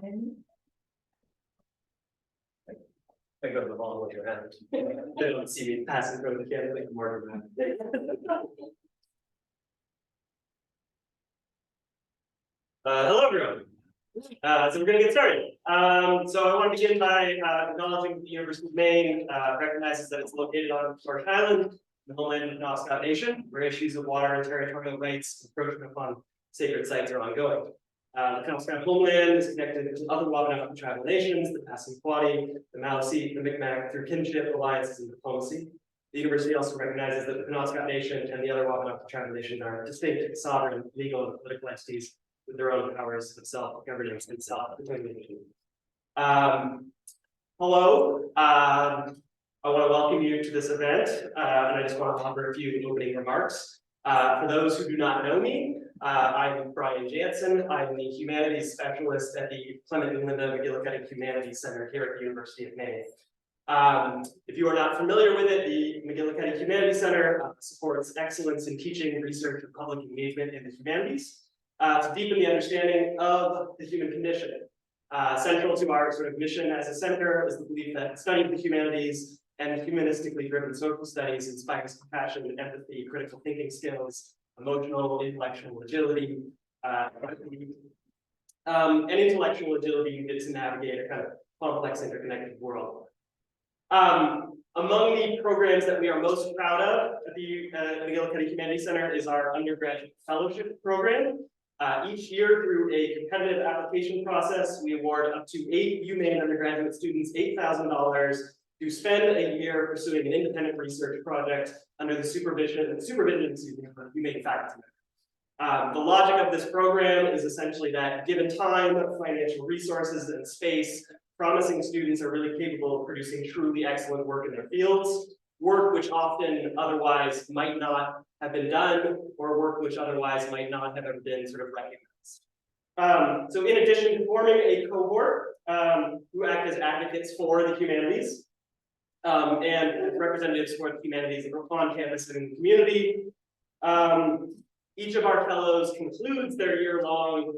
I go to the ball with your hand. They don't see me passing through the camera like more dramatic. Hello, everyone. So we're going to get started. So I want to begin by acknowledging that the University of Maine recognizes that it's located on George Island, the homeland of the Penobscot Nation, where issues of water and territorial rights, encroachment upon sacred sites are ongoing. The Penobscot homeland is connected to other Wabanaki tribal nations, the Passamaquoddy, the MHC, the Micmac, through kinship, alliances, and diplomacy. The university also recognizes that the Penobscot Nation and the other Wabanaki tribal nations are distinct, sovereign, legal, and political entities with their own powers of self-governance and self-determination. Hello, I want to welcome you to this event, and I just want to offer a few opening remarks. For those who do not know me, I'm Brian Jansen. I'm the humanities specialist at the Clement and Linda McGillicuddy Humanities Center here at the University of Maine. If you are not familiar with it, the McGillicuddy Humanities Center supports excellence in teaching, research, and public engagement in the humanities to deepen the understanding of the human condition. Central to our sort of mission as a center is the belief that studying the humanities and humanistically driven social studies inspires compassion, empathy, critical thinking skills, emotional, intellectual agility, and intellectual agility needed to navigate a kind of complex, interconnected world. Among the programs that we are most proud of at the McGillicuddy Humanities Center is our Undergraduate Fellowship program. Each year, through a competitive application process, we award up to 8 UMaine undergraduate students $8,000 to spend a year pursuing an independent research project under the supervision of UMaine faculty. The logic of this program is essentially that, given time, financial resources, and space, promising students are really capable of producing truly excellent work in their fields, work which often otherwise might not have been done, or work which otherwise might not have ever been sort of recognized. So in addition to forming a cohort who act as advocates for the humanities, and representatives for the humanities on campus and in the community, each of our fellows concludes their year-long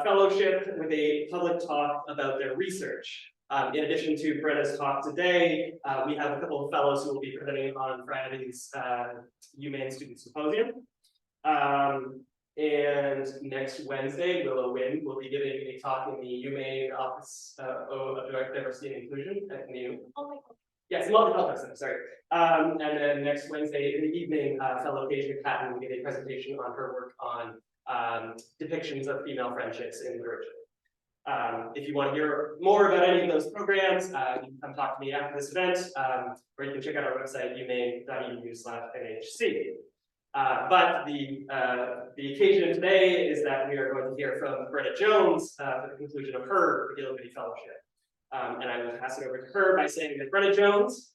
fellowship with a public talk about their research. In addition to Brenna's talk today, we have a couple of fellows who will be presenting on Friday's UMaine Student Symposium. And next Wednesday, Willow Wynn will be giving a talk in the UMaine Office of Diversity and Inclusion at NU. Yes, multicultural center, sorry. And then next Wednesday in the evening, fellow Asia Patton will give a presentation on her work on depictions of female friendships in literature. If you want to hear more about any of those programs, you can come talk to me after this event, or you can check out our website, umaine.edu/MHC. But the occasion today is that we are going to hear from Brenna Jones for the conclusion of her McGillicuddy Fellowship. And I will pass it over to her by saying that Brenna Jones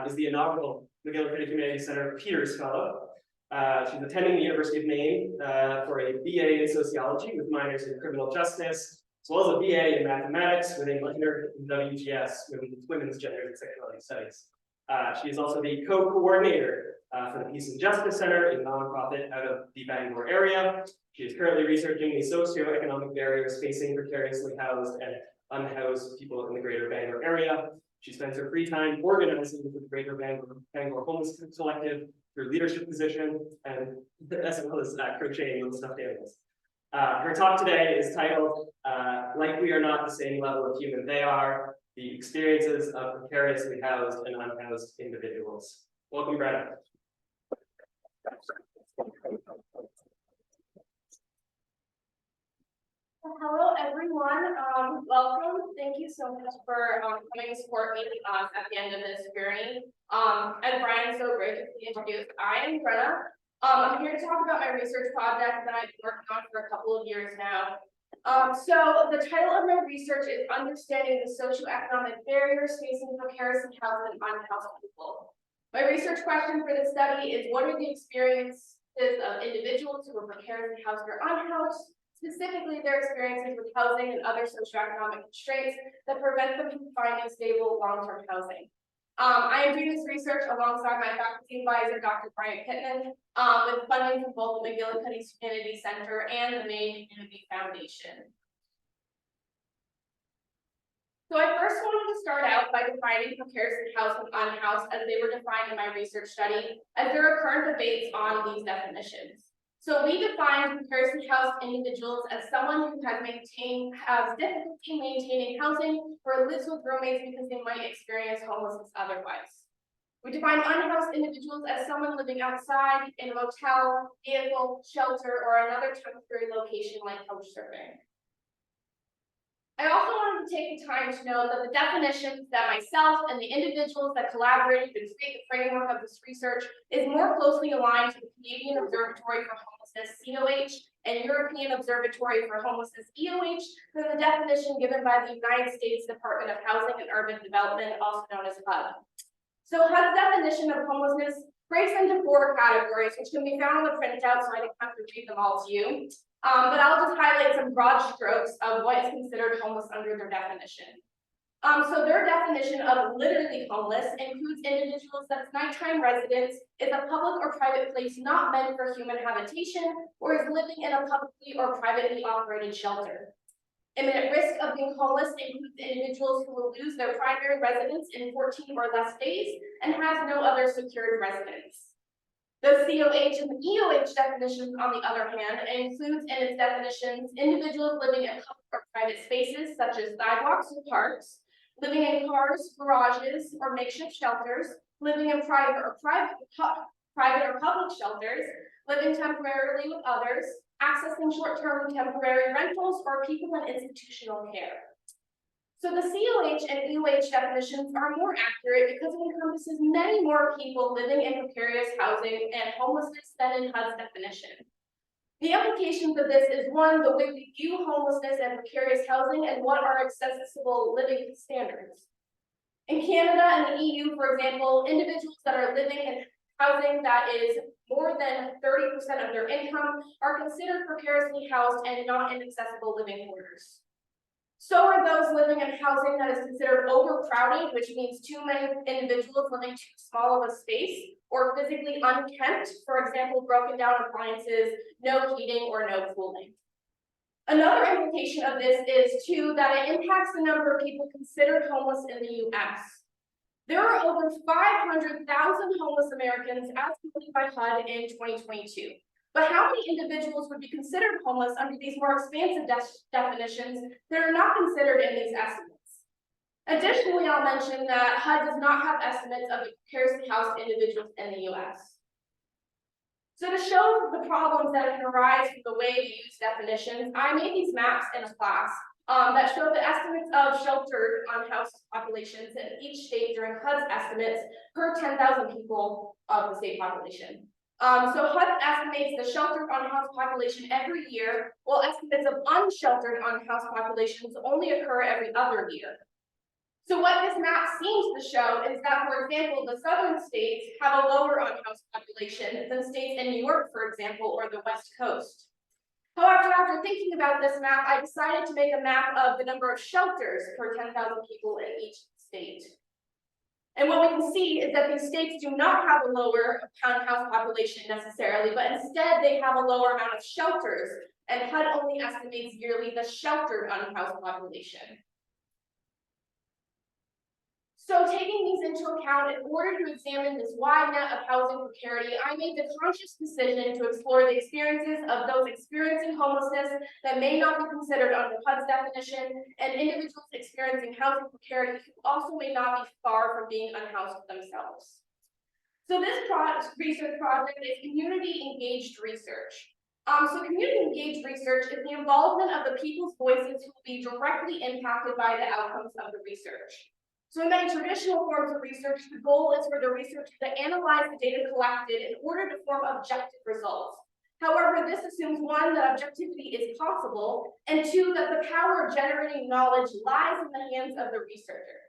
is the inaugural McGillicuddy Humanities Center Peters Fellow. She's attending the University of Maine for a BA in sociology with minors in criminal justice, as well as a BA in mathematics with a minor in WGS, Women's Gender and Sexuality Studies. She is also the co-coordinator for the Peace and Justice Center, a nonprofit out of the Bangor area. She is currently researching the socioeconomic barriers facing precariously housed and unhoused people in the Greater Bangor area. She spends her free time organizing with the Greater Bangor Homeless Collective through leadership position, and as well as crocheting little stuffed animals. Her talk today is titled, Like We Are Not the Same Level of Human They Are, the Experiences of Precariously Housed and Unhoused Individuals. Welcome, Brenna. Hello, everyone. Welcome. Thank you so much for coming to support me at the end of this journey. And Brian, so great to be introduced. I am Brenna. I'm here to talk about my research project that I've been working on for a couple of years now. So the title of my research is Understanding the Socioeconomic Barriers Facing Precariously Housed and Unhoused People. My research question for this study is, what are the experiences of individuals who are precariously housed or unhoused, specifically their experiences with housing and other socioeconomic constraints that prevent them from finding stable long-term housing. I am doing this research alongside my faculty advisor, Dr. Brian Pittman, with funding from both the McGillicuddy Humanities Center and the Maine Community Foundation. So I first wanted to start out by defining precariously housed and unhoused as they were defined in my research study, as there are current debates on these definitions. So we defined precariously housed individuals as someone who has difficulty maintaining housing or lives with roommates because they might experience homelessness otherwise. We define unhoused individuals as someone living outside in a motel, vehicle, shelter, or another temporary location like couch surfing. I also wanted to take the time to note that the definitions that myself and the individuals that collaborated to create the framework of this research is more closely aligned to the Canadian Observatory for Homelessness, COH, and European Observatory for Homelessness, EOH, than the definition given by the United States Department of Housing and Urban Development, also known as HUD. So HUD's definition of homelessness breaks into 4 categories, which can be found on the printout, so I don't have to read them all to you. But I'll just highlight some broad strokes of what is considered homeless under their definition. So their definition of literally homeless includes individuals that's nighttime residence, is a public or private place not meant for human habitation, or is living in a publicly or privately operated shelter. Imminent risk of being homeless includes individuals who will lose their primary residence in 14 or less days and has no other secured residence. The COH and the EOH definitions, on the other hand, includes in its definitions individuals living in public or private spaces such as sidewalks or parks, living in cars, garages, or makeshift shelters, living in private or public shelters, living temporarily with others, accessing short-term temporary rentals, or people in institutional care. So the COH and EOH definitions are more accurate because it encompasses many more people living in precarious housing and homelessness than in HUD's definition. The implications of this is, 1, the way we view homelessness and precarious housing and what are accessible living standards. In Canada and the EU, for example, individuals that are living in housing that is more than 30% of their income are considered precariously housed and not in accessible living quarters. So are those living in housing that is considered overcrowded, which means too many individuals living too small of a space, or physically unkempt, for example, broken down appliances, no heating, or no cooling. Another implication of this is, too, that it impacts the number of people considered homeless in the US. There are over 500,000 homeless Americans as completed by HUD in 2022. But how many individuals would be considered homeless under these more expansive definitions that are not considered in these estimates? Additionally, I'll mention that HUD does not have estimates of the precariously housed individuals in the US. So to show the problems that can arise from the way we use definitions, I made these maps in a class that show the estimates of sheltered unhoused populations in each state during HUD's estimates per 10,000 people of the state population. So HUD estimates the sheltered unhoused population every year, while estimates of unsheltered unhoused populations only occur every other year. So what this map seems to show is that, for example, the southern states have a lower unhoused population than states in New York, for example, or the West Coast. However, after thinking about this map, I decided to make a map of the number of shelters per 10,000 people in each state. And what we can see is that these states do not have a lower unhoused population necessarily, but instead they have a lower amount of shelters, and HUD only estimates yearly the sheltered unhoused population. So taking these into account, in order to examine this wide net of housing precarity, I made the conscious decision to explore the experiences of those experiencing homelessness that may not be considered under HUD's definition, and individuals experiencing housing precarity who also may not be far from being unhoused themselves. So this research project is community-engaged research. So community-engaged research is the involvement of the people's voices who will be directly impacted by the outcomes of the research. So in many traditional forms of research, the goal is for the researcher to analyze the data collected in order to form objective results. However, this assumes, 1, that objectivity is possible, and 2, that the power of generating knowledge lies in the hands of the researcher.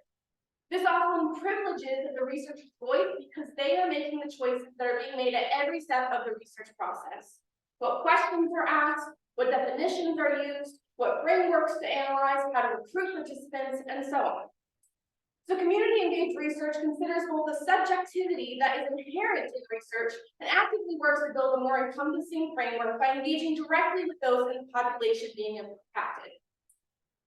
This often privileges the researcher's voice because they are making the choices that are being made at every step of the research process. What questions are asked, what definitions are used, what frameworks to analyze, how to recruit participants, and so on. So community-engaged research considers both the subjectivity that is inherent in research and actively works to build a more encompassing framework by engaging directly with those in the population being impacted.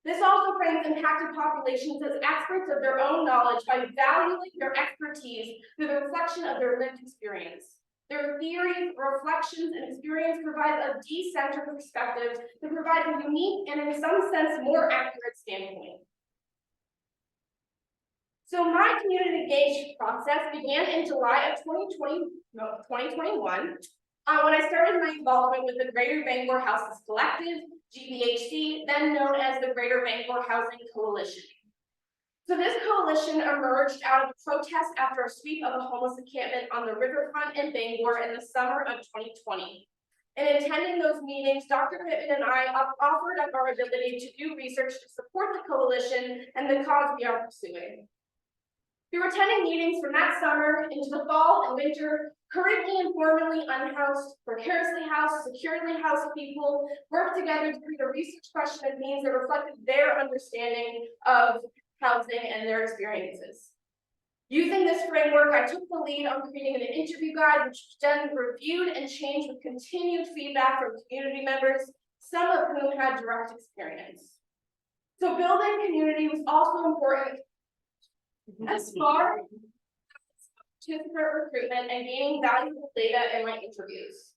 This also frames impacted populations as experts of their own knowledge by valuing their expertise through the reflection of their lived experience. Their theories, reflections, and experience provide a decentered perspective that provides a unique and, in some sense, more accurate standpoint. So my community engagement process began in July of 2021 when I started my involvement with the Greater Bangor Houses Collective, GBHC, then known as the Greater Bangor Housing Coalition. So this coalition emerged out of a protest after a sweep of a homeless encampment on the riverfront in Bangor in the summer of 2020. In attending those meetings, Dr. Pittman and I offered up our ability to do research to support the coalition and the cause we are pursuing. We were attending meetings from that summer into the fall and winter. Currently and formerly unhoused, precariously housed, securely housed people work together to create a research question and means that reflected their understanding of housing and their experiences. Using this framework, I took the lead on creating an interview guide, which was then reviewed and changed with continued feedback from community members, some of whom had direct experience. So building community was also important as far participant recruitment and gaining valuable data in my interviews.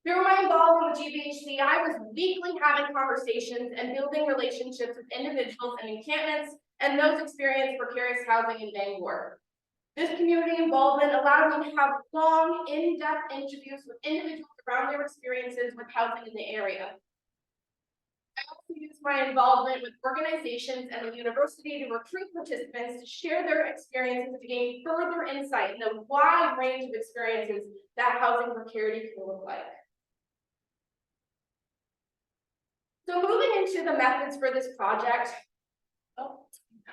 Through my involvement with GBHC, I was weekly having conversations and building relationships with individuals in encampments and those experiencing precarious housing in Bangor. This community involvement allowed me to have long, in-depth interviews with individuals around their experiences with housing in the area. I also used my involvement with organizations and the university to recruit participants to share their experiences to gain further insight into a wide range of experiences that housing precarity can look like. So moving into the methods for this project,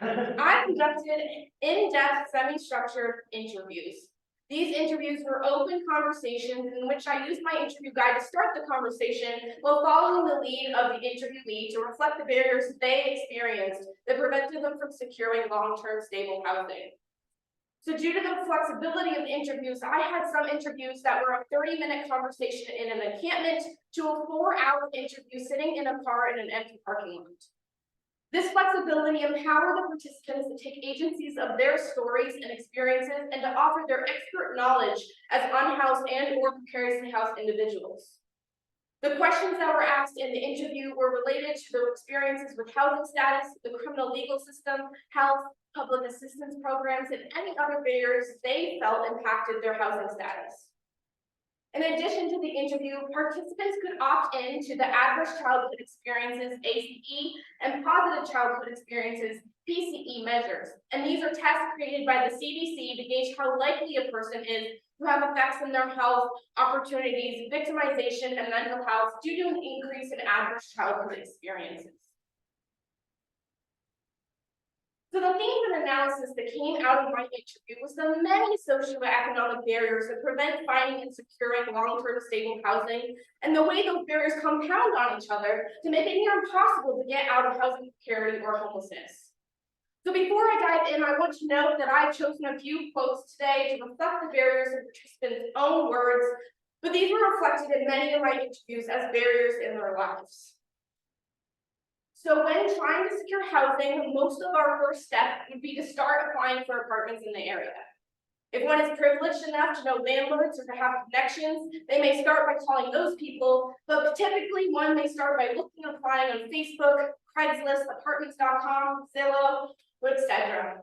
I conducted in-depth, semi-structured interviews. These interviews were open conversations in which I used my interview guide to start the conversation while following the lead of the interviewee to reflect the barriers they experienced that prevented them from securing long-term stable housing. So due to the flexibility of the interviews, I had some interviews that were a 30-minute conversation in an encampment to a 4-hour interview sitting in a car in an empty parking lot. This flexibility empowered the participants to take agencies of their stories and experiences and to offer their expert knowledge as unhoused and or precariously housed individuals. The questions that were asked in the interview were related to their experiences with housing status, the criminal legal system, health, public assistance programs, and any other barriers they felt impacted their housing status. In addition to the interview, participants could opt in to the Adverse Childhood Experiences, ACE, and Positive Childhood Experiences, PCE measures. And these are tests created by the CDC to gauge how likely a person is to have effects in their health, opportunities, victimization, and mental health due to an increase in adverse childhood experiences. So the themes and analysis that came out of my interview was the many socioeconomic barriers that prevent finding and securing long-term stable housing, and the way those barriers compound on each other to make it near impossible to get out of housing precarity or homelessness. So before I dive in, I want to note that I've chosen a few quotes today to reflect the barriers in participants' own words, but these were reflected in many of my interviews as barriers in their lives. So when trying to secure housing, most of our first step would be to start applying for apartments in the area. If one is privileged enough to know landlords or to have connections, they may start by calling those people, but typically one may start by looking and applying on Facebook, Craigslist, apartments.com, Zillow, etc.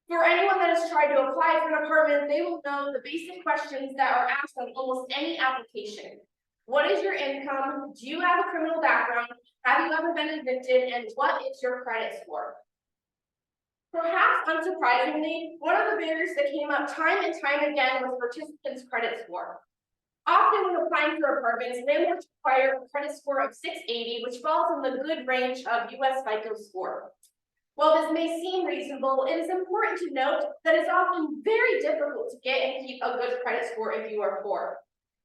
For anyone that has tried to apply for an apartment, they will know the basic questions that are asked on almost any application. What is your income? Do you have a criminal background? Have you ever been evicted? And what is your credit score? Perhaps unsurprisingly, one of the barriers that came up time and time again was participants' credit score. Often when applying for apartments, landlords require a credit score of 680, which falls in the good range of US FICO score. While this may seem reasonable, it is important to note that it's often very difficult to get and keep a good credit score if you are poor.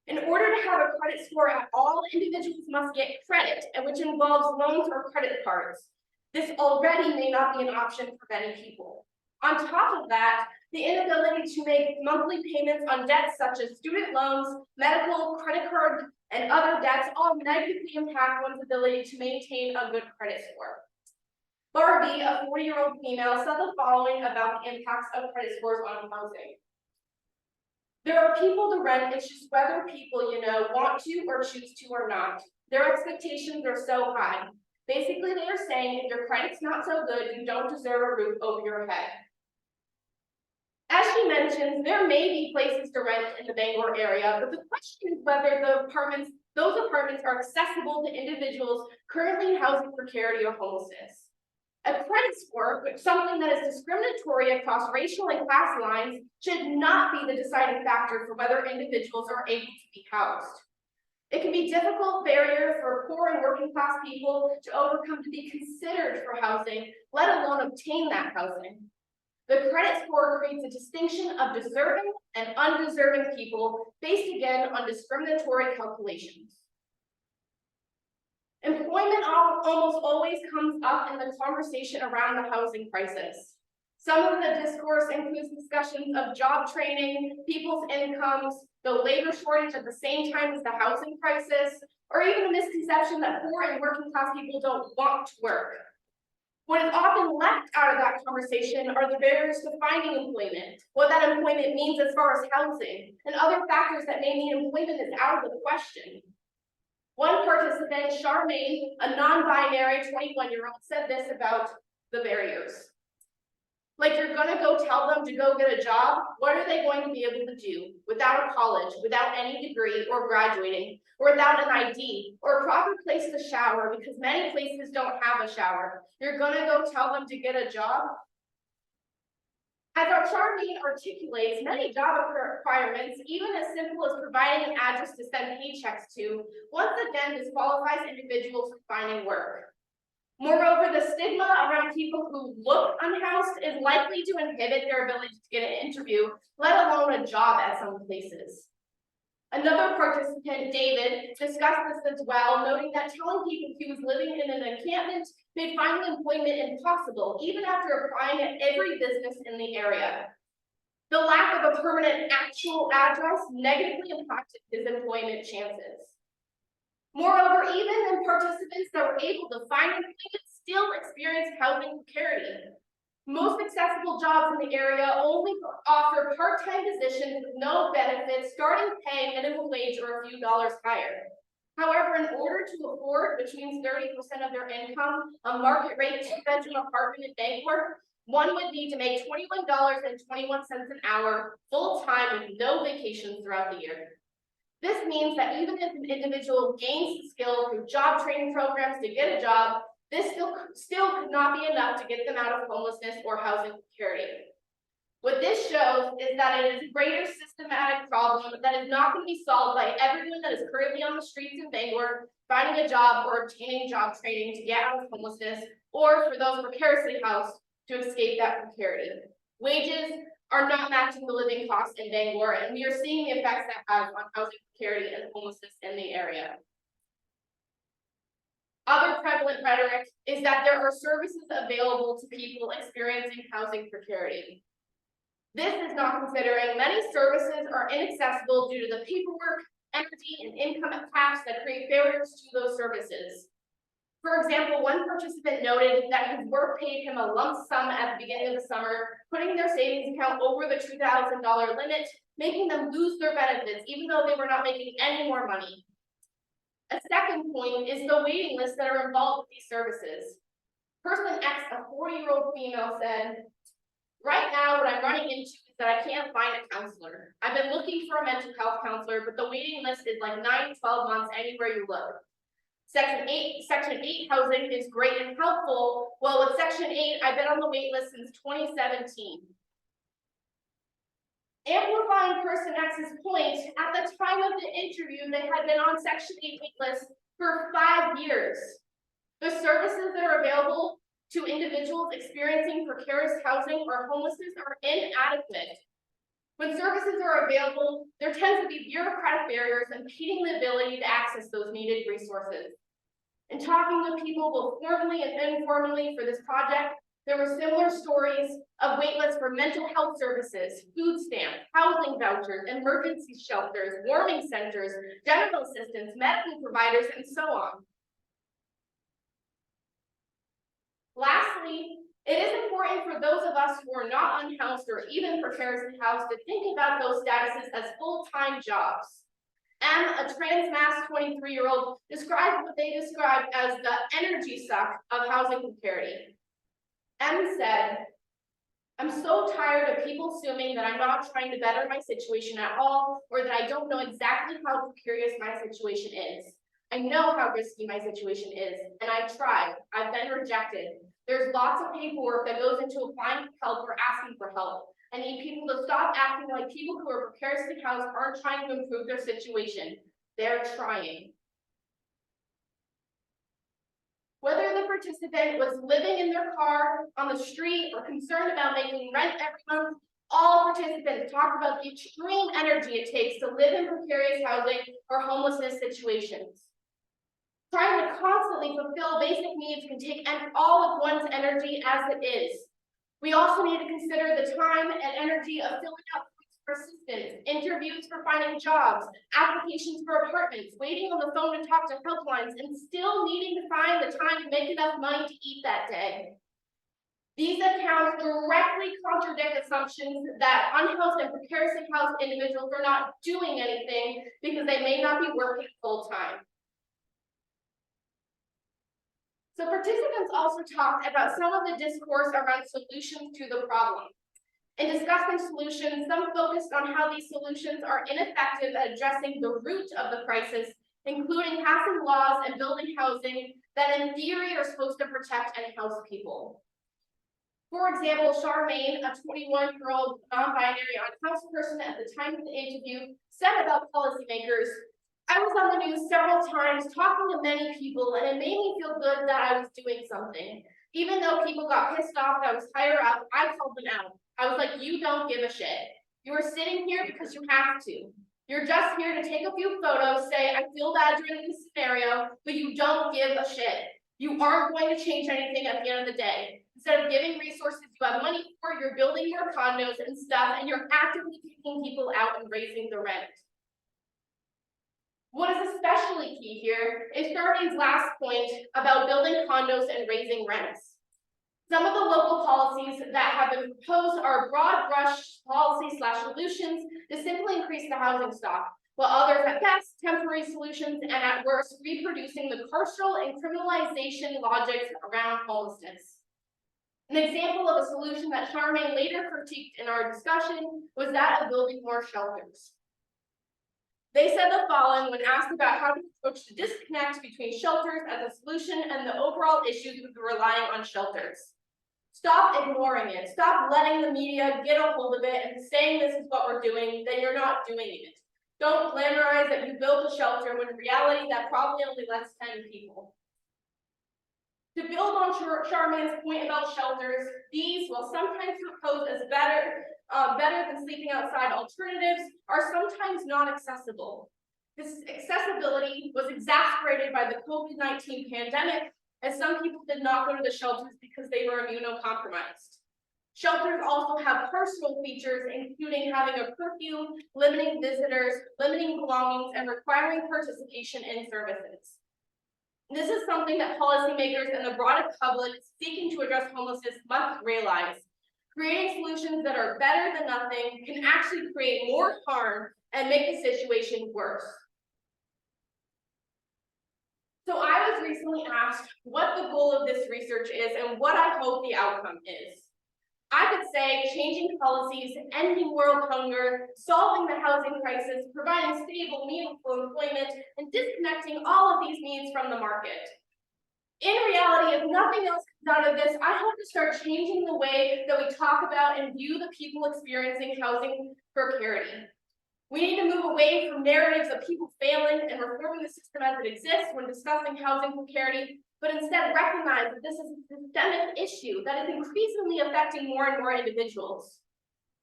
In order to have a credit score at all, individuals must get credit, which involves loans or credit cards. This already may not be an option for many people. On top of that, the inability to make monthly payments on debts such as student loans, medical, credit card, and other debts all negatively impact one's ability to maintain a good credit score. Barbie, a 40-year-old female, said the following about the impacts of credit scores on housing. There are people to rent, it's just whether people, want to or choose to or not. Their expectations are so high. Basically, they are saying if your credit's not so good, you don't deserve a roof over your head. As she mentions, there may be places to rent in the Bangor area, but the question is whether those apartments are accessible to individuals currently in housing precarity or homelessness. A credit score, which is something that is discriminatory across racial and class lines, should not be the deciding factor for whether individuals are able to be housed. It can be a difficult barrier for poor and working class people to overcome to be considered for housing, let alone obtain that housing. The credit score creates a distinction of deserving and undeserving people based again on discriminatory calculations. Employment almost always comes up in the conversation around the housing crisis. Some of the discourse includes discussions of job training, people's incomes, the labor shortage at the same time as the housing crisis, or even the misconception that poor and working class people don't want to work. What is often left out of that conversation are the barriers to finding employment, what that employment means as far as housing, and other factors that may mean employment is out of the question. One participant, Charmaine, a non-binary 21-year-old, said this about the barriers. Like, you're gonna go tell them to go get a job, what are they going to be able to do without a college, without any degree or graduating, or without an ID, or a proper place to shower, because many places don't have a shower. You're gonna go tell them to get a job? As our Charmaine articulates, many job requirements, even as simple as providing an address to send paychecks to, once again disqualifies individuals from finding work. Moreover, the stigma around people who look unhoused is likely to inhibit their ability to get an interview, let alone a job at some places. Another participant, David, discussed this as well, noting that telling people he was living in an encampment made finding employment impossible, even after applying at every business in the area. The lack of a permanent actual address negatively impacted his employment chances. Moreover, even in participants that were able to find employment still experienced housing precarity. Most accessible jobs in the area only offer part-time positions with no benefits, starting pay, minimum wage, or a few dollars higher. However, in order to afford, which means 30% of their income, a market rate 2-bedroom apartment in Bangor, one would need to make $21.21 an hour full-time with no vacations throughout the year. This means that even if an individual gains the skill through job training programs to get a job, this still could not be enough to get them out of homelessness or housing precarity. What this shows is that it is a greater systematic problem that is not going to be solved by everyone that is currently on the streets in Bangor finding a job or obtaining job training to get out of homelessness, or for those precariously housed to escape that precarity. Wages are not matching the living costs in Bangor, and we are seeing the effects that has on housing precarity and homelessness in the area. Other prevalent rhetoric is that there are services available to people experiencing housing precarity. This is not considering many services are inaccessible due to the paperwork, energy, and income caps that create barriers to those services. For example, one participant noted that his work paid him a lump sum at the beginning of the summer, putting their savings account over the $2,000 limit, making them lose their benefits, even though they were not making any more money. A second point is the waiting lists that are involved with these services. Person X, a 40-year-old female, said, "Right now, what I'm running into is that I can't find a counselor. I've been looking for a mental health counselor, but the waiting list is like 9 to 12 months anywhere you look. Section 8 housing is great and helpful. Well, with Section 8, I've been on the wait list since 2017. Amplifying Person X's point, at the time of the interview, they had been on Section 8 wait list for 5 years. The services that are available to individuals experiencing precarious housing or homelessness are inadequate. When services are available, there tends to be bureaucratic barriers impeding the ability to access those needed resources. In talking with people both formally and informally for this project, there were similar stories of waitlists for mental health services, food stamps, housing vouchers, emergency shelters, warming centers, general assistance, medical providers, and so on. Lastly, lastly, it is important for those of us who are not unhoused or even precariously housed to think about those statuses as full-time jobs. M, a trans mass 23-year-old, described what they described as the energy suck of housing precarity. M said, "I'm so tired of people assuming that I'm not trying to better my situation at all, or that I don't know exactly how precarious my situation is. I know how risky my situation is, and I've tried. I've been rejected. There's lots of paperwork that goes into applying for help or asking for help. I need people to stop acting like people who are precariously housed aren't trying to improve their situation. They're trying." Whether the participant was living in their car, on the street, or concerned about making rent every month, all participants talked about the extreme energy it takes to live in precarious housing or homelessness situations. Trying to constantly fulfill basic needs can take all of one's energy as it is. We also need to consider the time and energy of filling out for assistance, interviews for finding jobs, applications for apartments, waiting on the phone to talk to helplines, and still needing to find the time to make enough money to eat that day. These accounts directly contradict assumptions that unhoused and precariously housed individuals are not doing anything because they may not be working full-time. So participants also talked about some of the discourse around solutions to the problem. In discussing solutions, some focused on how these solutions are ineffective at addressing the root of the crisis, including passing laws and building housing that in theory are supposed to protect and house people. For example, Charmaine, a 21-year-old non-binary unhoused person at the time of the interview, said about policymakers, "I was on the news several times talking to many people, and it made me feel good that I was doing something. Even though people got pissed off that I was higher up, I called them out. I was like, you don't give a shit. You are sitting here because you have to. You're just here to take a few photos, say, I feel bad during this scenario, but you don't give a shit. You aren't going to change anything at the end of the day. Instead of giving resources you have money for, you're building more condos and stuff, and you're actively kicking people out and raising the rent." What is especially key here is Charmaine's last point about building condos and raising rents. Some of the local policies that have been proposed are broad brush policy/solutions to simply increase the housing stock, while others at best temporary solutions and at worst reproducing the carceral and criminalization logics around homelessness. An example of a solution that Charmaine later critiqued in our discussion was that of building more shelters. They said the following when asked about how to approach the disconnect between shelters as a solution and the overall issues with relying on shelters. Stop ignoring it. Stop letting the media get a hold of it and saying this is what we're doing, then you're not doing it. Don't glamorize that you built a shelter when in reality that probably only lets 10 people. To build on Charmaine's point about shelters, these, while sometimes proposed as better than sleeping outside alternatives, are sometimes not accessible. This accessibility was exacerbated by the COVID-19 pandemic, as some people did not go to the shelters because they were immunocompromised. Shelters also have personal features, including having a curfew, limiting visitors, limiting belongings, and requiring participation in services. This is something that policymakers and the broader public seeking to address homelessness must realize. Creating solutions that are better than nothing can actually create more harm and make the situation worse. So I was recently asked what the goal of this research is and what I hope the outcome is. I could say changing policies, ending world hunger, solving the housing crisis, providing stable, meaningful employment, and disconnecting all of these needs from the market. In reality, if nothing else comes out of this, I hope to start changing the way that we talk about and view the people experiencing housing precarity. We need to move away from narratives of people failing and reforming the system as it exists when discussing housing precarity, but instead recognize that this is a systemic issue that is increasingly affecting more and more individuals.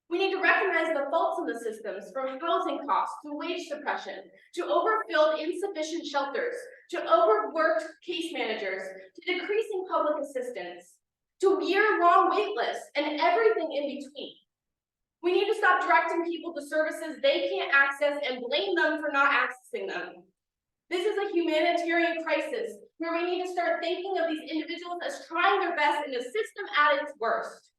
We need to recognize the faults in the systems, from housing costs to wage suppression, to overfilled insufficient shelters, to overworked case managers, to decreasing public assistance, to year-long wait lists, and everything in between. We need to stop directing people to services they can't access and blame them for not accessing them. This is a humanitarian crisis, where we need to start thinking of these individuals as trying their best in a system at its worst.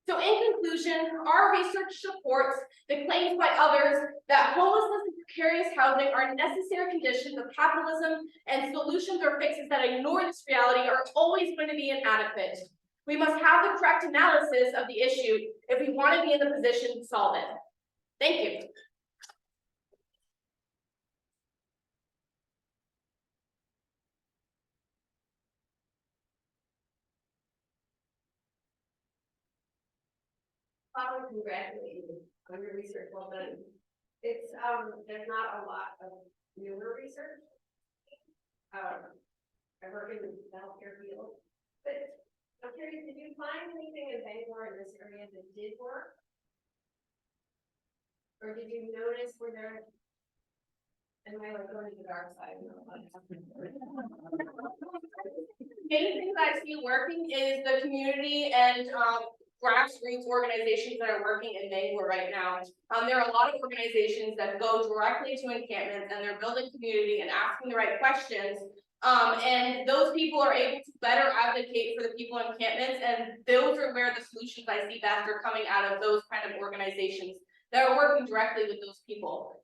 So in conclusion, our research supports the claims by others that homelessness and precarious housing are necessary conditions of capitalism, and solutions or fixes that ignore this reality are always going to be inadequate. We must have the correct analysis of the issue if we want to be in the position to solve it. Thank you. Congratulate you on your research. Well done. It's there's not a lot of newer research. I work in the healthcare field, but I'm curious, did you find anything in Bangor in this area that did work? Or did you notice where there, am I like going to the dark side? Main things I see working is the community and grassroots organizations that are working in Bangor right now. There are a lot of organizations that go directly to encampments and they're building community and asking the right questions. And those people are able to better advocate for the people in encampments, and those are where the solutions I see best are coming out of those kind of organizations that are working directly with those people.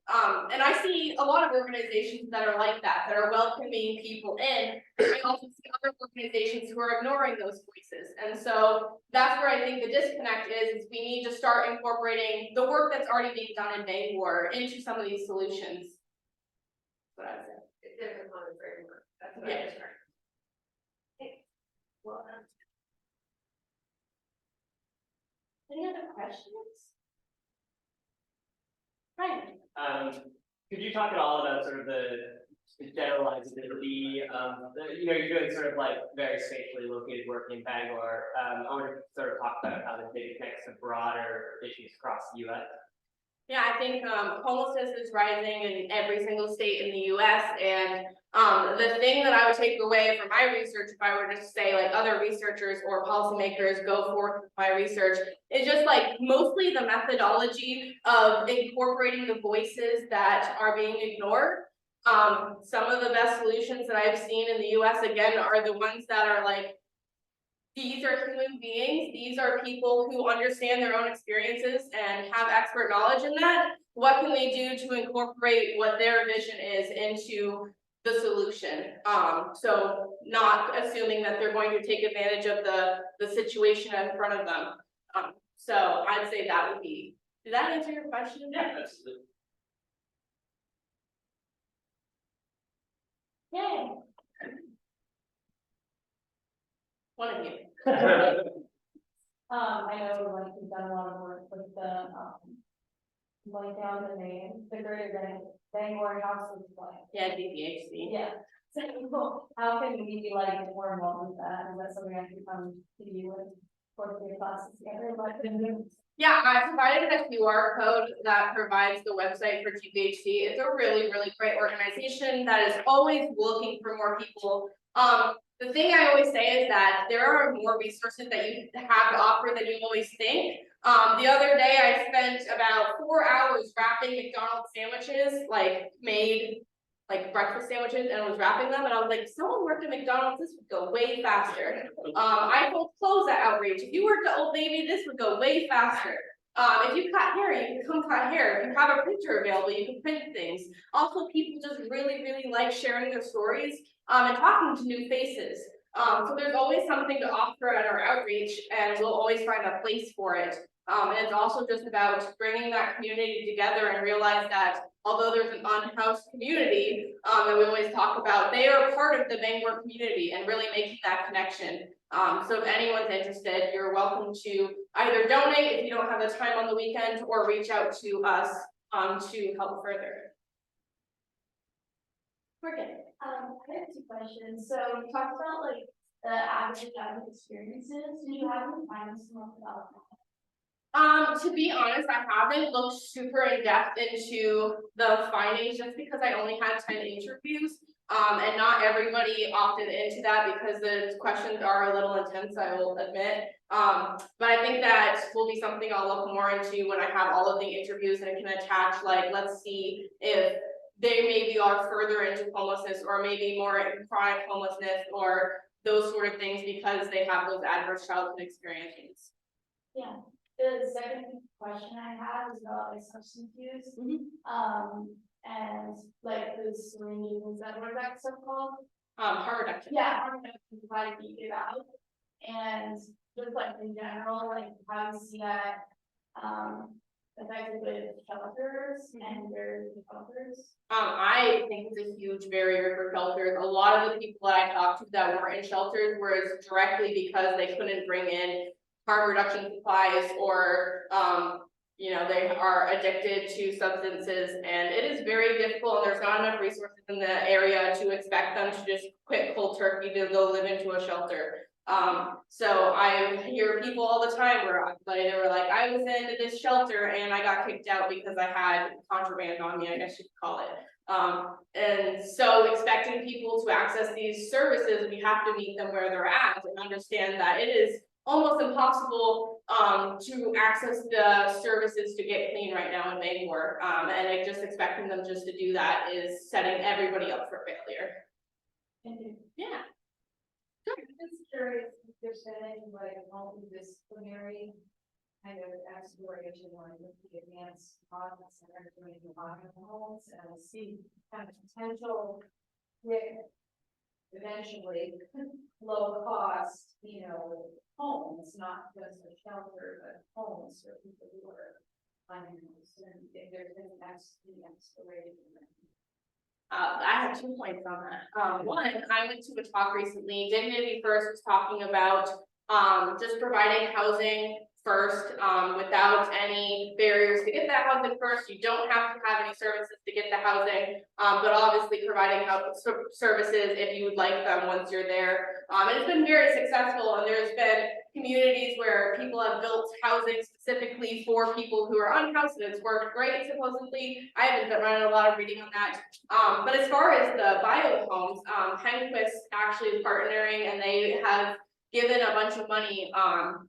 And I see a lot of organizations that are like that are welcoming people in. I also see other organizations who are ignoring those voices. And so that's where I think the disconnect is we need to start incorporating the work that's already being done in Bangor into some of these solutions. That's what I would say. There's a common framework. That's what Yeah. I was trying. Okay. Well done. Any other questions? Right. Could you talk at all about sort of the generalizability of you know, you're doing sort of like very spatially located work in Bangor. I want to sort of talk about how this maybe connects to broader issues across the US. Yeah, I think homelessness is rising in every single state in the US, and the thing that I would take away from my research, if I were to say like other researchers or policymakers go forth with my research, is just like mostly the methodology of incorporating the voices that are being ignored. Some of the best solutions that I've seen in the US, again, are the ones that are like, these are human beings, these are people who understand their own experiences and have expert knowledge in that. What can we do to incorporate what their vision is into the solution? So not assuming that they're going to take advantage of the situation in front of them. So I'd say that would be, did that answer your question? Yeah, absolutely. Yay. One of you. I know like you've done a lot of work with the like down the name, the Greater Bangor Houses Plan. Yeah, DPHC. Yeah. So how can we be like more involved with that? Is that something I can come to you and put the classes together? Yeah, I provided a QR code that provides the website for GPHC. It's a really, really great organization that is always looking for more people. The thing I always say is that there are more resources that you have to offer than you always think. The other day I spent about 4 hours wrapping McDonald's sandwiches, like made like breakfast sandwiches, and I was wrapping them, and I was like, if someone worked at McDonald's, this would go way faster. I sold clothes at Outreach. If you worked at Old Navy, this would go way faster. If you cut hair, you can come cut hair. If you have a printer available, you can print things. Also, people just really, really like sharing their stories and talking to new faces. So there's always something to offer at our outreach, and we'll always find a place for it. And it's also just about bringing that community together and realize that although there's an unhoused community that we always talk about, they are part of the Bangor community and really making that connection. So if anyone's interested, you're welcome to either donate if you don't have the time on the weekend, or reach out to us to help further. We're good. I have 2 questions. So you talked about like the average experiences. Do you have any findings about that? To be honest, I haven't looked super in depth into the findings just because I only had 10 interviews. And not everybody opted into that because the questions are a little intense, I will admit. But I think that will be something I'll look more into when I have all of the interviews, and I can attach like, let's see if they maybe are further into homelessness or maybe more in chronic homelessness or those sort of things because they have those adverse childhood experiences. Yeah, the second question I have is about like substance use. And like the syringes, that what that stuff called? Harm reduction. Yeah, harm reduction, provided you get out. And just like in general, like how you see that, affected with shelters and their shelters. I think it's a huge barrier for shelters. A lot of the people that I talked to that weren't in shelters were directly because they couldn't bring in harm reduction supplies or, you know, they are addicted to substances, and it is very difficult, and there's not enough resources in the area to expect them to just quit cold turkey to go live into a shelter. So I hear people all the time where they were like, I was in this shelter and I got kicked out because I had contraband on me, I guess you could call it. And so expecting people to access these services, we have to meet them where they're at and understand that it is almost impossible to access the services to get clean right now in Bangor. And just expecting them just to do that is setting everybody up for failure. Yeah. I'm just curious if there's been any like multidisciplinary kind of exploration or with the advanced projects that are doing the bottom homes and see kind of potential with eventually low cost, you know, homes, not just a shelter, but homes for people who are unhoused, and if there's been exploration. I have 2 points on that. One, I went to a talk recently. Dignity First was talking about just providing housing first, without any barriers to get that housing first. You don't have to have any services to get the housing, but obviously providing services if you would like them once you're there. And it's been very successful, and there's been communities where people have built housing specifically for people who are unhoused, and it's worked great supposedly. I haven't been running a lot of reading on that. But as far as the bio homes, Henquist actually is partnering, and they have given a bunch of money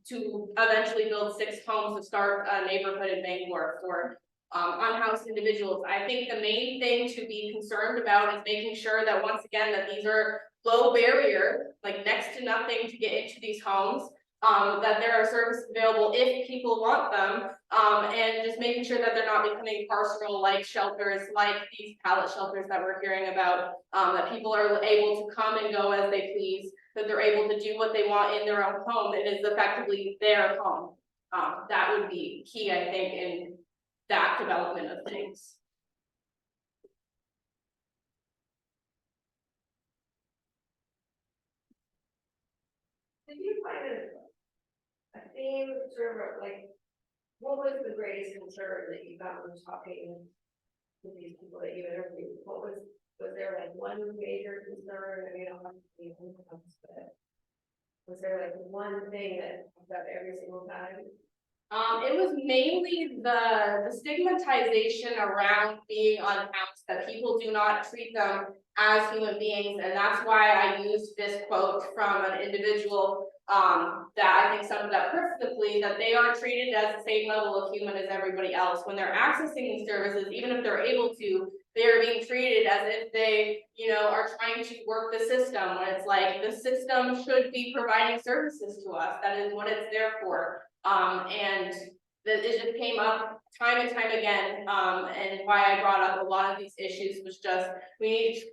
to eventually build 6 homes to start a neighborhood in Bangor for unhoused individuals. I think the main thing to be concerned about is making sure that once again that these are low barrier, like next to nothing to get into these homes, that there are services available if people want them, and just making sure that they're not becoming carceral like shelters, like these pallet shelters that we're hearing about, that people are able to come and go as they please, that they're able to do what they want in their own home. It is effectively their home. That would be key, I think, in that development of things. Did you find a theme sort of like, what was the greatest concern that you got when talking to these people that you interviewed? What was there like one major concern? I mean, obviously, but was there like one thing that comes up every single time? It was mainly the stigmatization around being unhoused, that people do not treat them as human beings, and that's why I used this quote from an individual that I think summed it up perfectly, that they aren't treated as the same level of human as everybody else. When they're accessing these services, even if they're able to, they are being treated as if they, you know, are trying to work the system, when it's like the system should be providing services to us. That is what it's there for. And that it just came up time and time again, and why I brought up a lot of these issues was just, we need to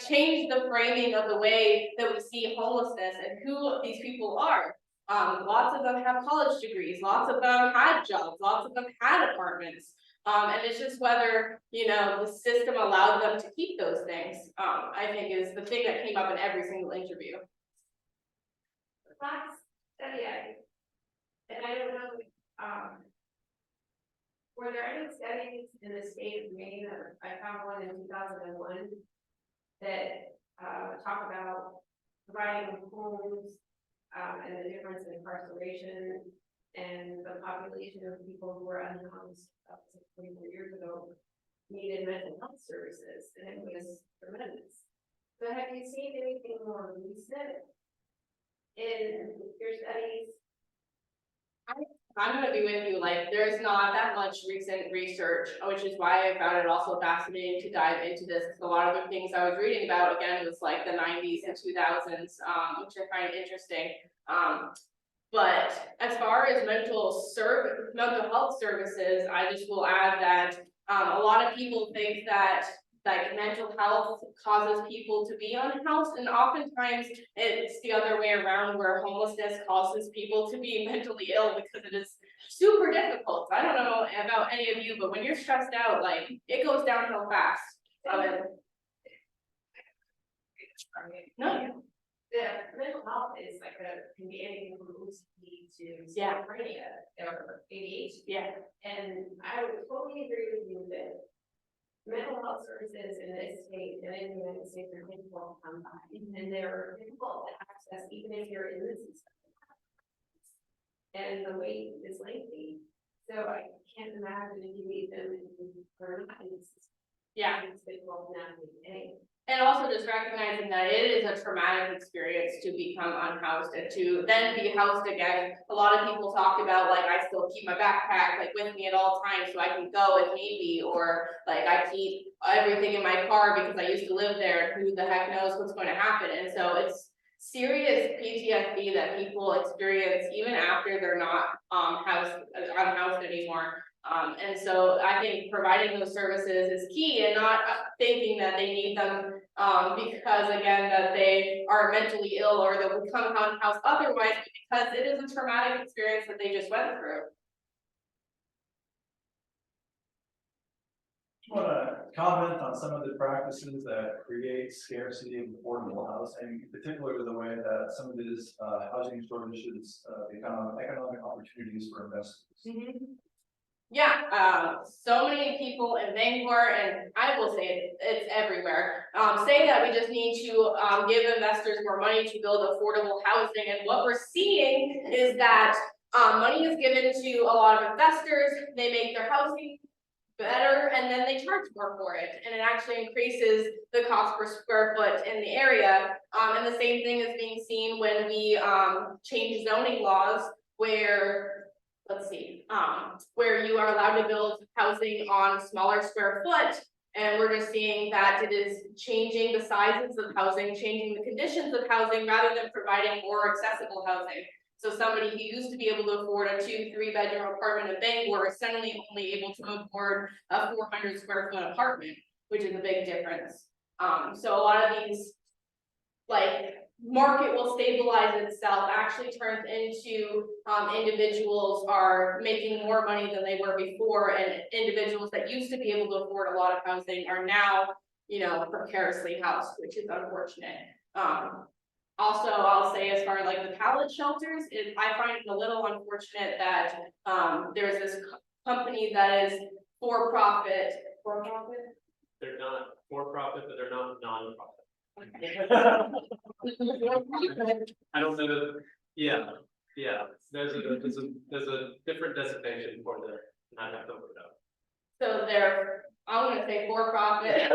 change the framing of the way that we see homelessness and who these people are. Lots of them have college degrees, lots of them had jobs, lots of them had apartments. And it's just whether, you know, the system allowed them to keep those things, I think is the thing that came up in every single interview. Last study, and I don't know, were there any studies in the state of Maine? I found one in 2001 that talk about providing homes and the difference in incarceration and the population of people who were unhoused 24 years ago needed mental health services, and it was tremendous. So have you seen anything more recent in your studies? I'm gonna be with you, like, there's not that much recent research, which is why I found it also fascinating to dive into this, because a lot of the things I was reading about, again, was like the 90s and 2000s, which I find interesting. But as far as mental health services, I just will add that, a lot of people think that like mental health causes people to be unhoused, and oftentimes it's the other way around, where homelessness causes people to be mentally ill because it is super difficult. I don't know about any of you, but when you're stressed out, like it goes downhill fast. No. The mental health is like can be anything from OCD to schizophrenia or ADHD. Yeah. And I would totally agree with you that mental health services in this state and in the United States are difficult to come by, and they're difficult to access even if you're in the system. And the wait is lengthy, so I can't imagine if you need them for it's difficult to navigate. And also just recognizing that it is a traumatic experience to become unhoused and to then be housed again. A lot of people talk about, like, I still keep my backpack like with me at all times so I can go if need be, or like I keep everything in my car because I used to live there and who the heck knows what's going to happen. And so it's serious PTSD that people experience even after they're not unhoused anymore. And so I think providing those services is key, and not thinking that they need them because again that they are mentally ill or they'll become unhoused otherwise, because it is a traumatic experience that they just went through. I want to comment on some of the practices that create scarcity of affordable housing, particularly the way that some of these housing shortages become economic opportunities for investors. Yeah, so many people in Bangor, and I will say it's everywhere, say that we just need to give investors more money to build affordable housing. And what we're seeing is that money is given to a lot of investors, they make their housing better, and then they charge more for it, and it actually increases the cost per square foot in the area. And the same thing is being seen when we change zoning laws, where where you are allowed to build housing on smaller square foot, and we're just seeing that it is changing the sizes of housing, changing the conditions of housing, rather than providing more accessible housing. So somebody who used to be able to afford a 2-3 bedroom apartment in Bangor is suddenly only able to afford a 400 square foot apartment, which is a big difference. So a lot of these, like, market will stabilize itself actually turns into individuals are making more money than they were before, and individuals that used to be able to afford a lot of housing are now, you know, precariously housed, which is unfortunate. Also, I'll say, as far as like the pallet shelters, I find it a little unfortunate that there's this company that is for-profit. They're not for-profit, but they're not non-profit. I don't know that, yeah, there's a different designation for the, and I have to look it up. So they're, I'm gonna say for-profit.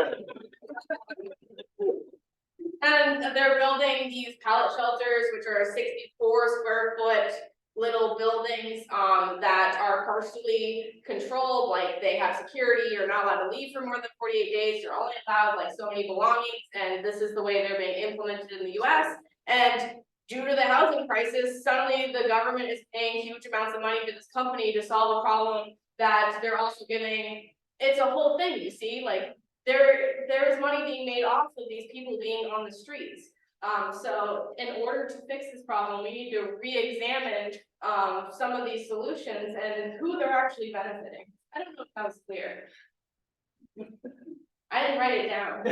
And they're building these pallet shelters, which are 64 square foot little buildings that are partially controlled, like they have security, you're not allowed to leave for more than 48 days, you're only allowed like so many belongings, and this is the way they're being implemented in the US. And due to the housing crisis, suddenly the government is paying huge amounts of money to this company to solve a problem that they're also giving. It's a whole thing, you see, like there's money being made off of these people being on the streets. So in order to fix this problem, we need to re-examine some of these solutions and who they're actually benefiting. I don't know if that was clear. I didn't write it down.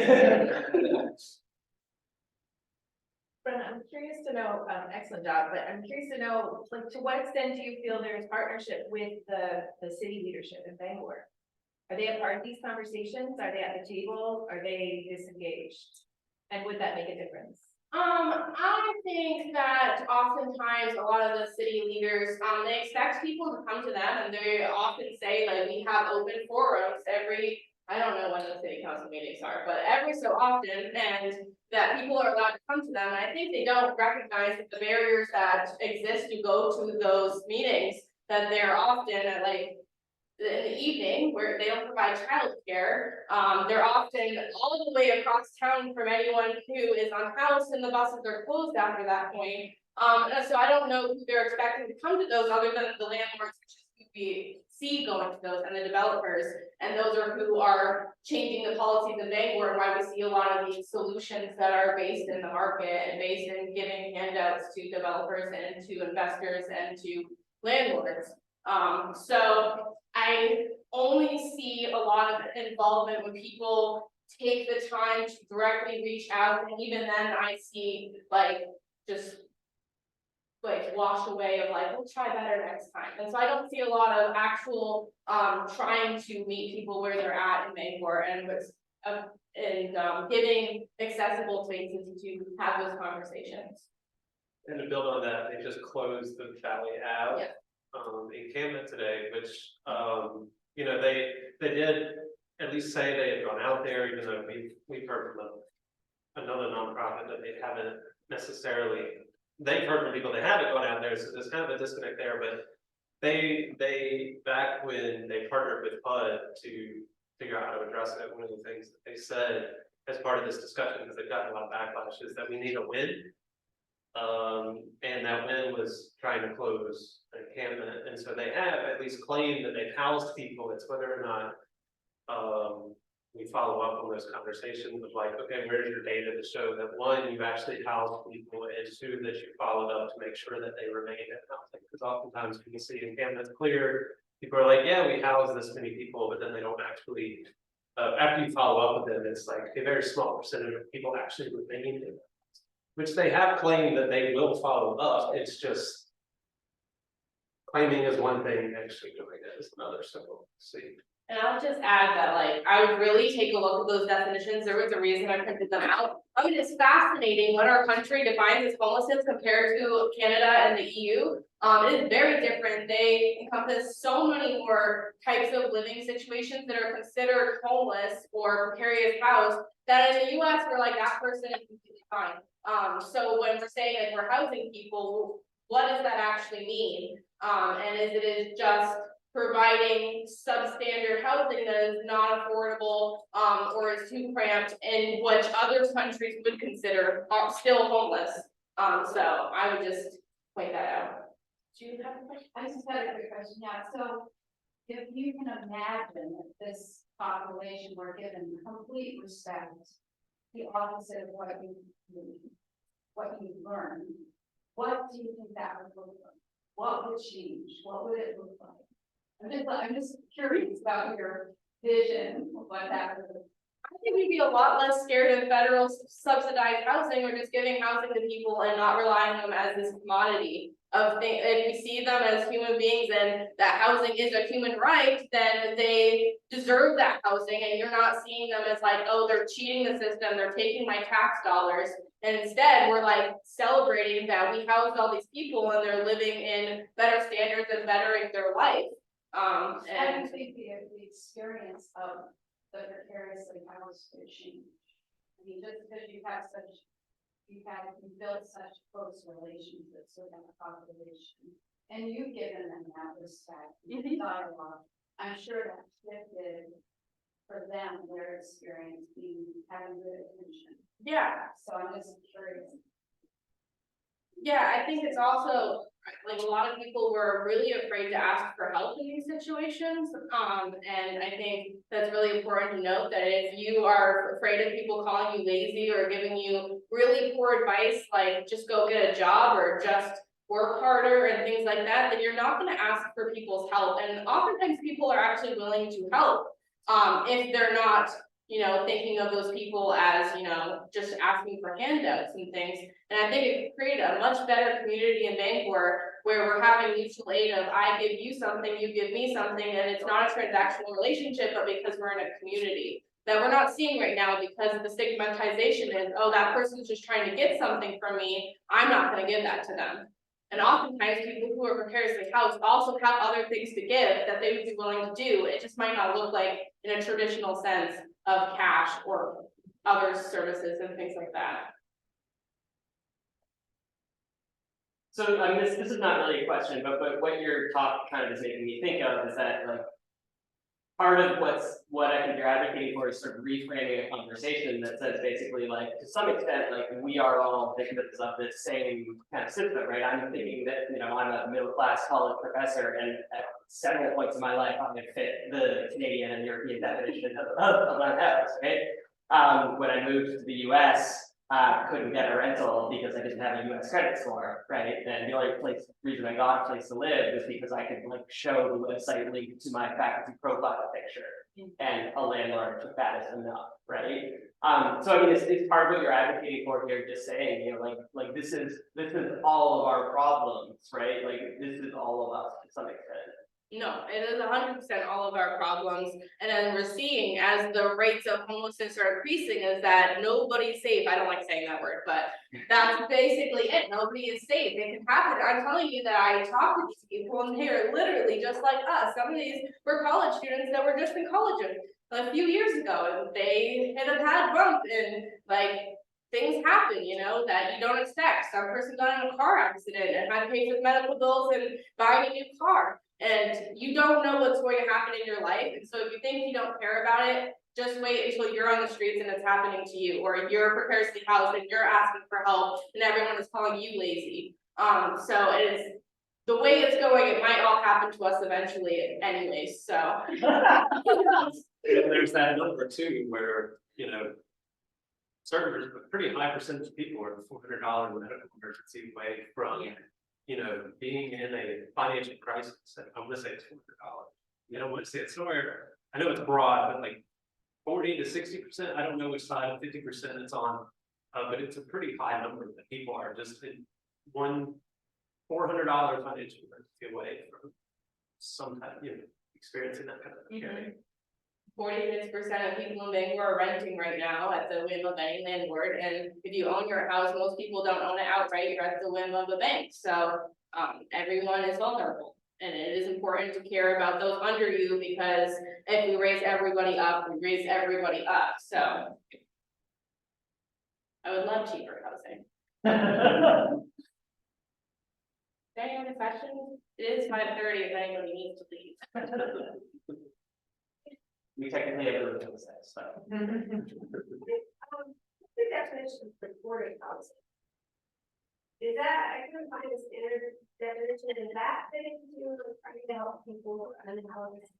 Brenna, I'm curious to know, excellent job, but I'm curious to know, like, to what extent do you feel there's partnership with the city leadership in Bangor? Are they a part of these conversations? Are they at the table? Are they disengaged? And would that make a difference? I think that oftentimes a lot of the city leaders, they expect people to come to them, and they often say, like, we have open forums every, I don't know when the city council meetings are, but every so often, and that people are allowed to come to them. And I think they don't recognize the barriers that exist to go to those meetings, that they're often at like in the evening where they don't provide childcare. They're often all the way across town from anyone who is unhoused, and the buses are closed after that point. And so I don't know who they're expecting to come to those other than the landlords, which is who we see going to those, and the developers. And those are who are changing the policies in Bangor, and why we see a lot of these solutions that are based in the market and based in giving handouts to developers and to investors and to landlords. So I only see a lot of involvement when people take the time to directly reach out, and even then I see like just like wash away of like, we'll try better next time. And so I don't see a lot of actual trying to meet people where they're at in Bangor, and was giving accessible spaces to have those conversations. And to build on that, they just closed the Valley Ave encampment today, which you know, they did at least say they had gone out there, even though we've heard from another nonprofit that they haven't necessarily. They've heard from people that haven't gone out there, so there's kind of a disconnect there. But they back when they partnered with HUD to figure out how to address it, one of the things that they said as part of this discussion, because they've gotten a lot of backlash, is that we need a win. And that win was trying to close an encampment, and so they have at least claimed that they've housed people. It's whether or not we follow up on those conversations of like, okay, where's your data to show that one, you've actually housed people, and two, that you followed up to make sure that they remain in housing. Because oftentimes when you see encampments clear, people are like, yeah, we house this many people, but then they don't actually. After you follow up with them, it's like a very small percentage of people actually remain in. Which they have claimed that they will follow up. It's just claiming is one thing, actually doing it is another. So we'll see. And I'll just add that, like, I would really take a look at those definitions. There was a reason I printed them out. I mean, it's fascinating what our country defines as homelessness compared to Canada and the EU. It is very different. They encompass so many more types of living situations that are considered homeless or precarious housed, that in the US, we're like, that person is completely fine. So when we're saying that we're housing people, what does that actually mean? And is it just providing substandard housing that is not affordable or is too cramped, and which other countries would consider are still homeless? So I would just point that out. Do you have a question? I just had a quick question, yeah, so if you can imagine that this population were given complete respect, the opposite of what you learned, what do you think that would look like? What would change? What would it look like? I'm just curious about your vision of what that would look like. I think we'd be a lot less scared of federal subsidized housing, or just giving housing to people and not relying on them as this commodity of thing. If we see them as human beings and that housing is a human right, then they deserve that housing, and you're not seeing them as like, oh, they're cheating the system, they're taking my tax dollars. And instead, we're like celebrating that we housed all these people and they're living in better standards and bettering their life. And I think the experience of the precariously housed would change. I mean, just because you built such close relationships with that population, and you've given them that respect, dialogue, I'm sure that shifted for them, their experience having good attention. Yeah. So I'm just curious. Yeah, I think it's also like a lot of people were really afraid to ask for help in these situations. And I think that's really important to note that if you are afraid of people calling you lazy or giving you really poor advice, like just go get a job or just work harder and things like that, then you're not going to ask for people's help. And oftentimes people are actually willing to help if they're not, you know, thinking of those people as, you know, just asking for handouts and things. And I think it created a much better community in Bangor where we're having mutual aid of I give you something, you give me something, and it's not a transactional relationship, but because we're in a community that we're not seeing right now because the stigmatization is, oh, that person's just trying to get something from me, I'm not going to give that to them. And oftentimes people who are precariously housed also have other things to give that they would be willing to do. It just might not look like in a traditional sense of cash or other services and things like that. So, I mean, this is not really a question, but what your talk kind of is making me think of is that, like, part of what I think you're advocating for is sort of reframing a conversation that says basically, like, to some extent, like, we are all victims of this same kind of system, right? I'm thinking that, you know, I'm a middle-class college professor, and at several points in my life, I'm gonna fit the Canadian and European definition of unhoused, right? When I moved to the US, couldn't get a rental because I didn't have a US credit score, right? And the only reason I got a place to live was because I could, like, show the website link to my faculty profile picture, and a landlord took that as enough, right? So I mean, it's part of what you're advocating for here, just saying, you know, like this is all of our problems, right? Like, this is all of us to some extent. No, it is 100% all of our problems, and then we're seeing as the rates of homelessness are increasing is that nobody's safe. I don't like saying that word, but that's basically it. Nobody is safe. It can happen. I'm telling you that I talk to these people and they are literally just like us. Some of these were college students that were just in college a few years ago, and they hit a bad bump, and like, things happen, you know, that you don't expect. Some person got in a car accident and had to pay for medical bills and buying a new car. And you don't know what's going to happen in your life. And so if you think you don't care about it, just wait until you're on the streets and it's happening to you, or you're precariously housed and you're asking for help and everyone is calling you lazy. So it's the way it's going, it might all happen to us eventually anyways, so. And there's that number too, where, you know, certain, a pretty high percentage of people are $400 medical emergency away from, you know, being in a financial crisis. I'm gonna say it's $400. You don't want to say it's somewhere, I know it's broad, but like 40 to 60%, I don't know which side of 50% it's on, but it's a pretty high number that people are just in one $400 financial emergency away from some kind of, you know, experiencing that kind of carry. 46% of people in Bangor are renting right now at the whim of any landlord, and if you own your house, most people don't own it outright, you're at the whim of a bank, so everyone is vulnerable. And it is important to care about those under you, because if we raise everybody up, we raise everybody up, so. I would love cheaper housing. Any other questions? It is 5:30 if anybody needs to leave. We technically have really good sense, so. The definition for supportive housing. Is that, I couldn't find a standard definition, is that fitting to trying to help people unhoused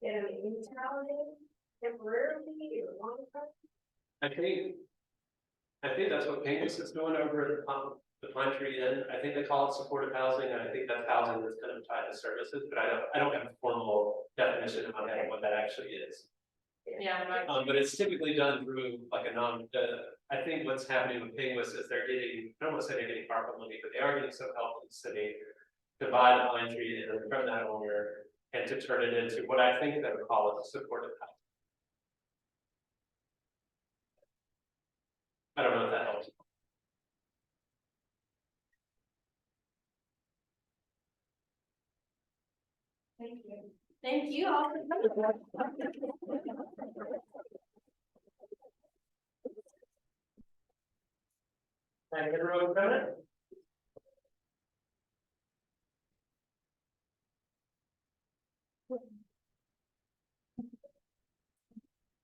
get them into housing temporarily or long term? I think that's what Pingus is doing over at the Pine Tree Inn. I think they call it supportive housing, and I think that's housing that's kind of tied to services, but I don't have a formal definition of what that actually is. Yeah, But it's typically done through like I think what's happening with Pingus is they're getting, I don't want to say they're getting ARPA money, but they are getting some help from the city to buy the Pine Tree Inn from that owner and to turn it into what I think they would call it supportive housing. I don't know if that helps. thank you. Thank you all for coming. Thank everyone for coming.